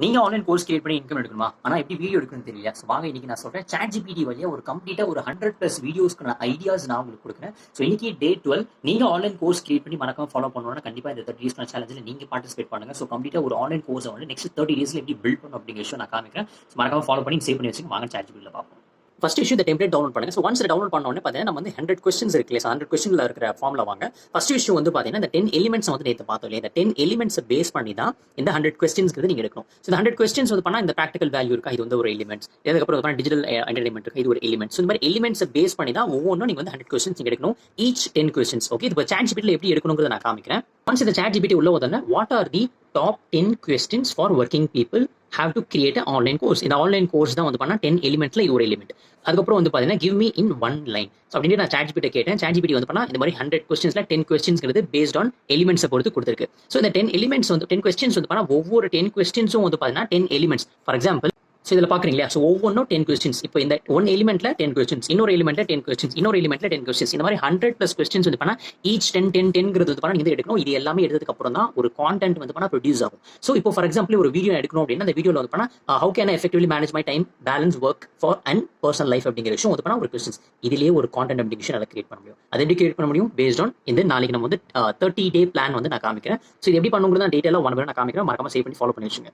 நீங்க online course create பண்ணி income எடுக்கணுமா? ஆனா எப்படி வீடியோ எடுக்கணும்னு தெரியல. ஸோ வாங்க இன்னைக்கு நான் சொல்றேன். ChatGPT வழியா ஒரு கம்ப்ளீட்டா ஒரு 100+ வீடியோஸ்க்கான ஐடியாஸ் நான் உங்களுக்கு கொடுக்குறேன். ஸோ இன்னைக்கு டே 12. நீங்க ஆன்லைன் கோர்ஸ் கிரியேட் பண்ணி மறக்காம ஃபாலோ பண்ணணும்னா கண்டிப்பா இந்த 30 டேஸ்க்கான சேலஞ்சில் நீங்க பார்ட்டிசிபேட் பண்ணுங்க. ஸோ கம்ப்ளீட்டா ஒரு ஆன்லைன் கோர்ஸை வந்து நெக்ஸ்ட் 30 டேஸ்ல எப்படி பில்ட் பண்ணணும் அப்படிங்கிற விஷயம் நான் காமிக்கிறேன். ஸோ மறக்காம ஃபாலோ பண்ணி சேவ் பண்ணி வச்சுங்க. வாங்க ChatGPT பார்ப்போம். ஃபர்ஸ்ட் விஷயம் இந்த டெம்ப்ளேட் டவுன்லோட் பண்ணுங்க. ஸோ ஒன்ஸ் டவுன்லோட் பண்ண உடனே பார்த்தீங்கன்னா நம்ம வந்து 100 கொஸ்டின்ஸ் இருக்கு இல்லையா? 100 கொஸ்டின்ல இருக்கிற ஃபார்ம்ல வாங்க. ஃபர்ஸ்ட் விஷயம் வந்து பார்த்தீங்கன்னா இந்த 10 எலிமெண்ட்ஸ் வந்து நேற்று பார்த்தோம் இல்லையா? இந்த 10 எலிமெண்ட்ஸ் பேஸ் பண்ணி தான் இந்த 100 கொஸ்டின்ஸ்க்கு நீங்க எடுக்கணும். ஸோ இந்த 100 கொஸ்டின்ஸ் வந்து பண்ணா இந்த ப்ராக்டிகல் வேல்யூ இருக்கா? இது வந்து ஒரு எலிமெண்ட்ஸ். அதுக்கப்புறம் டிஜிட்டல் என்டர்டைன்மெண்ட் இருக்கு. இது ஒரு எலிமெண்ட். ஸோ இந்த மாதிரி எலிமெண்ட்ஸ் பேஸ் பண்ணி தான் ஒவ்வொன்றும் நீங்க வந்து 100 கொஸ்டின்ஸ் நீங்க எடுக்கணும். Each 10 questions. ஓகே, இப்போ ChatGPT எப்படி எடுக்கணுங்கிறத நான் காமிக்கிறேன். ஒன்ஸ் இந்த ChatGPT உள்ள வந்தோன்னா what are the top 10 questions for working people have to create an online course. இந்த ஆன்லைன் கோர்ஸ் தான் வந்து பண்ணா 10 எலிமெண்ட்ல இது ஒரு எலிமெண்ட். அதுக்கப்புறம் வந்து பாத்தீங்கன்னா give me in one line. So அப்படின்னு நான் ChatGPT கேட்டேன். ChatGPT வந்து பண்ணா இந்த மாதிரி 100 கொஸ்டின்ஸ்ல 10 கொஸ்டின்ஸ்ங்கிறது பேஸ்ட் ஆன் எலிமெண்ட்ஸை பொறுத்து கொடுத்துருக்கு. ஸோ இந்த 10 எலிமெண்ட்ஸ் வந்து 10 கொஸ்டின்ஸ் வந்து பண்ணா ஒவ்வொரு 10 கொஸ்டின்ஸும் வந்து பாத்தீங்கன்னா 10 எலிமெண்ட்ஸ். ஃபார் எக்ஸாம்பிள் ஸோ இதில் பார்க்குறீங்களா? ஸோ ஒவ்வொன்றும் 10 கொஸ்டின்ஸ். இப்போ இந்த ஒன் எலிமெண்ட்ல 10 கொஸ்டின்ஸ், இன்னொரு எலிமெண்ட்ல 10 கொஸ்டின்ஸ், இன்னொரு எலிமெண்ட்ல 10 கொஸ்டின்ஸ். இந்த மாதிரி 100+ கொஸ்டின்ஸ் வந்து பண்ணா ஈச் 10 10 10ங்கிறது வந்து பண்ணா நீங்க எடுக்கணும். இது எல்லாமே எடுத்ததுக்கு அப்புறம் தான் ஒரு கான்டென்ட் வந்து பண்ணா ப்ரொடியூஸ் ஆகும். ஸோ இப்போ ஃபார் எக்ஸாம்பிள் ஒரு வீடியோ எடுக்கணும் அப்படின்னா அந்த வீடியோவில் வந்து பண்ணா how can I effectively manage my time, balance work for and personal life அப்படிங்கிற விஷயம் வந்து பண்ணா ஒரு கொஸ்டின்ஸ். இதுலேயே ஒரு கான்டென்ட் அப்படிங்கிற விஷயம் நல்லா கிரியேட் பண்ண முடியும். அதை எப்படி கிரியேட் பண்ண முடியும்? பேஸ்ட் ஆன் இந்த நாளைக்கு நம்ம வந்து 30 டே பிளான் வந்து நான் காமிக்கிறேன். ஸோ இது எப்படி பண்ணுங்கிறது நான் டீட்டெயிலாக ஒன் நான் காமிக்கிறேன். மறக்காம சேவ் பண்ணி ஃபாலோ பண்ணி வச்சுங்க.